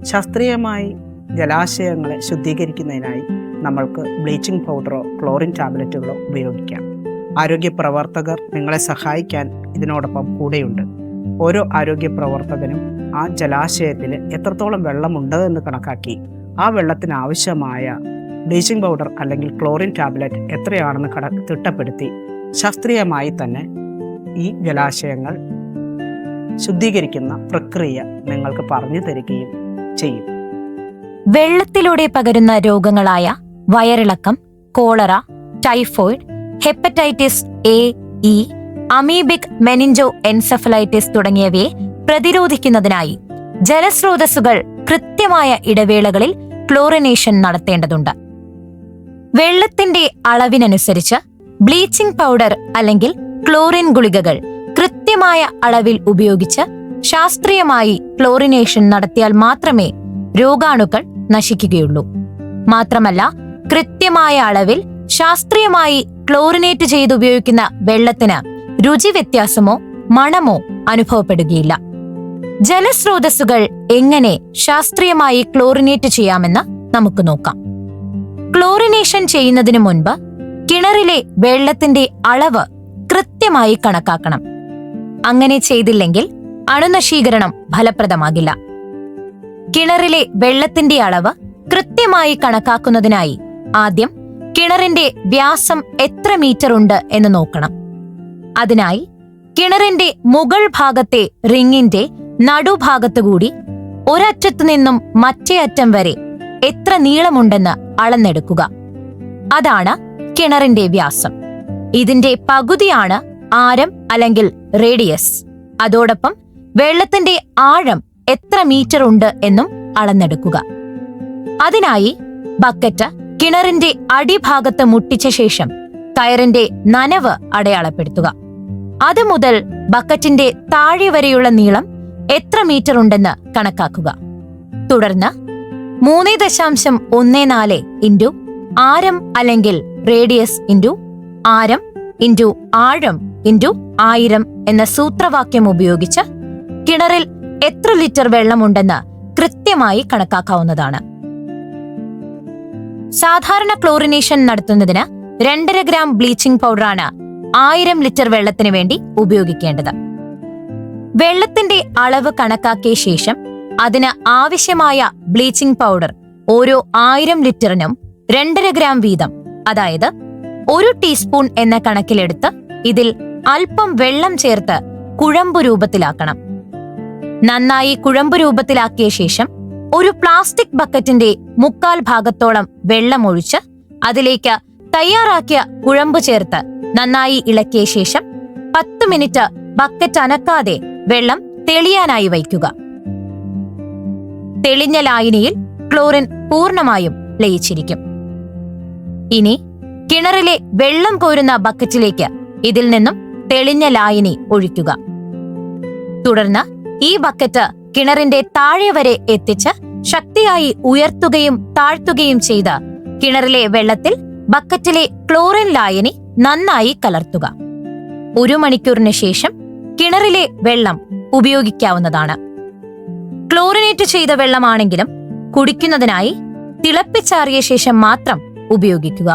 ശാസ്ത്രീയമായി ജലാശയങ്ങളെ ശുദ്ധീകരിക്കുന്നതിനായി നമ്മൾക്ക് bleaching പൗഡറോ chlorine ടാബ്ലറ്റുകളോ ഉപയോഗിക്കാം. ആരോഗ്യ പ്രവർത്തകർ നിങ്ങളെ സഹായിക്കാൻ ഇതിനോടൊപ്പം കൂടെയുണ്ട്. ഓരോ ആരോഗ്യ പ്രവർത്തകനും ആ ജലാശയത്തിൽ എത്രത്തോളം വെള്ളമുണ്ട് എന്ന് കണക്കാക്കി ആ വെള്ളത്തിന് ആവശ്യമായ ബ്ലീച്ചിങ് പൗഡർ അല്ലെങ്കിൽ ക്ലോറിൻ ടാബ്ലറ്റ് എത്രയാണെന്ന് തിട്ടപ്പെടുത്തി ശാസ്ത്രീയമായി തന്നെ ഈ ജലാശയങ്ങൾ ശുദ്ധീകരിക്കുന്ന പ്രക്രിയ നിങ്ങൾക്ക് പറഞ്ഞു തരികയും ചെയ്യും. വെള്ളത്തിലൂടെ പകരുന്ന രോഗങ്ങളായ വയറിളക്കം, cholera, typhoid, hepatitis A, E, amoebic meningo encephalitis തുടങ്ങിയവയെ പ്രതിരോധിക്കുന്നതിനായി ജലസ്രോതസ്സുകൾ കൃത്യമായ ഇടവേളകളിൽ ക്ലോറിനേഷൻ നടത്തേണ്ടതുണ്ട്. വെള്ളത്തിന്റെ അളവിനനുസരിച്ച് ബ്ലീച്ചിംഗ് പൗഡർ അല്ലെങ്കിൽ ക്ലോറിൻ ഗുളികകൾ കൃത്യമായ അളവിൽ ഉപയോഗിച്ച് ശാസ്ത്രീയമായി ക്ലോറിനേഷൻ നടത്തിയാൽ മാത്രമേ രോഗാണുക്കൾ നശിക്കുകയുള്ളൂ. മാത്രമല്ല, കൃത്യമായ അളവിൽ ശാസ്ത്രീയമായി ക്ലോറിനേറ്റ് ചെയ്തുപയോഗിക്കുന്ന വെള്ളത്തിന് രുചി വ്യത്യാസമോ മണമോ അനുഭവപ്പെടുകയില്ല. ജലസ്രോതസ്സുകൾ എങ്ങനെ ശാസ്ത്രീയമായി ക്ലോറിനേറ്റ് ചെയ്യാമെന്ന് നമുക്ക് നോക്കാം. ക്ലോറിനേഷൻ ചെയ്യുന്നതിന് മുൻപ് കിണറിലെ വെള്ളത്തിന്റെ അളവ് കൃത്യമായി കണക്കാക്കണം. അങ്ങനെ ചെയ്തില്ലെങ്കിൽ അണുനശീകരണം ഫലപ്രദമാകില്ല. കിണറിലെ വെള്ളത്തിന്റെ അളവ് കൃത്യമായി കണക്കാക്കുന്നതിനായി ആദ്യം കിണറിന്റെ വ്യാസം എത്ര മീറ്റർ ഉണ്ട് എന്ന് നോക്കണം. അതിനായി കിണറിന്റെ മുകൾ ഭാഗത്തെ റിങ്ങിന്റെ നടുഭാഗത്തുകൂടി ഒരറ്റത്തു നിന്നും മറ്റേ അറ്റം വരെ എത്ര നീളമുണ്ടെന്ന് അളന്നെടുക്കുക. അതാണ് കിണറിന്റെ വ്യാസം. ഇതിന്റെ പകുതിയാണ് ആരം അല്ലെങ്കിൽ റേഡിയസ്. അതോടൊപ്പം വെള്ളത്തിന്റെ ആഴം എത്ര മീറ്റർ ഉണ്ട് എന്നും അളന്നെടുക്കുക. അതിനായി ബക്കറ്റ് കിണറിന്റെ അടിഭാഗത്ത് മുട്ടിച്ച ശേഷം കയറിന്റെ നനവ് അടയാളപ്പെടുത്തുക. അതുമുതൽ ബക്കറ്റിന്റെ താഴെ വരെയുള്ള നീളം എത്ര മീറ്റർ ഉണ്ടെന്ന് കണക്കാക്കുക. തുടർന്ന് 3.14 ഇൻറ്റു ആരം അല്ലെങ്കിൽ റേഡിയസ് ഇൻറ്റു ആരം ഇൻറ്റു ആഴം ഇൻറ്റു 1000 എന്ന സൂത്രവാക്യം ഉപയോഗിച്ച് കിണറിൽ എത്ര ലിറ്റർ വെള്ളമുണ്ടെന്ന് കൃത്യമായി കണക്കാക്കാവുന്നതാണ്. സാധാരണ ക്ലോറിനേഷൻ നടത്തുന്നതിന് 2.5 ഗ്രാം ബ്ലീച്ചിംഗ് പൗഡറാണ് 1000 ലിറ്റർ വെള്ളത്തിന് വേണ്ടി ഉപയോഗിക്കേണ്ടത്. വെള്ളത്തിന്റെ അളവ് കണക്കാക്കിയ ശേഷം അതിന് ആവശ്യമായ ബ്ലീച്ചിംഗ് പൗഡർ ഓരോ 1000 ലിറ്ററിനും 2.5 ഗ്രാം വീതം, അതായത് 1 ടീസ്പൂൺ എന്ന കണക്കിലെടുത്ത് ഇതിൽ അല്പം വെള്ളം ചേർത്ത് കുഴമ്പു രൂപത്തിലാക്കണം. നന്നായി കുഴമ്പു രൂപത്തിലാക്കിയ ശേഷം ഒരു പ്ലാസ്റ്റിക് ബക്കറ്റിന്റെ 1/4 ഭാഗത്തോളം വെള്ളം ഒഴിച്ച് അതിലേക്ക് തയ്യാറാക്കിയ കുഴമ്പ് ചേർത്ത് നന്നായി ഇളക്കിയ ശേഷം 10 മിനിറ്റ് ബക്കറ്റ് അനക്കാതെ വെള്ളം തെളിയാനായി വയ്ക്കുക. തെളിഞ്ഞ ലായനിയിൽ ക്ലോറിൻ പൂർണ്ണമായും ലയിച്ചിരിക്കും. ഇനി കിണറിലെ വെള്ളം കോരുന്ന ബക്കറ്റിലേക്ക് ഇതിൽ നിന്നും തെളിഞ്ഞ ലായനി ഒഴിക്കുക. തുടർന്ന് ഈ ബക്കറ്റ് കിണറിന്റെ താഴെ വരെ എത്തിച്ച് ശക്തിയായി ഉയർത്തുകയും താഴ്ത്തുകയും ചെയ്ത് കിണറിലെ വെള്ളത്തിൽ ബക്കറ്റിലെ ക്ലോറിൻ ലായനി നന്നായി കലർത്തുക. 1 മണിക്കൂറിന് ശേഷം കിണറിലെ വെള്ളം ഉപയോഗിക്കാവുന്നതാണ്. ക്ലോറിനേറ്റ് ചെയ്ത വെള്ളമാണെങ്കിലും കുടിക്കുന്നതിനായി തിളപ്പിച്ചാറിയ ശേഷം മാത്രം ഉപയോഗിക്കുക.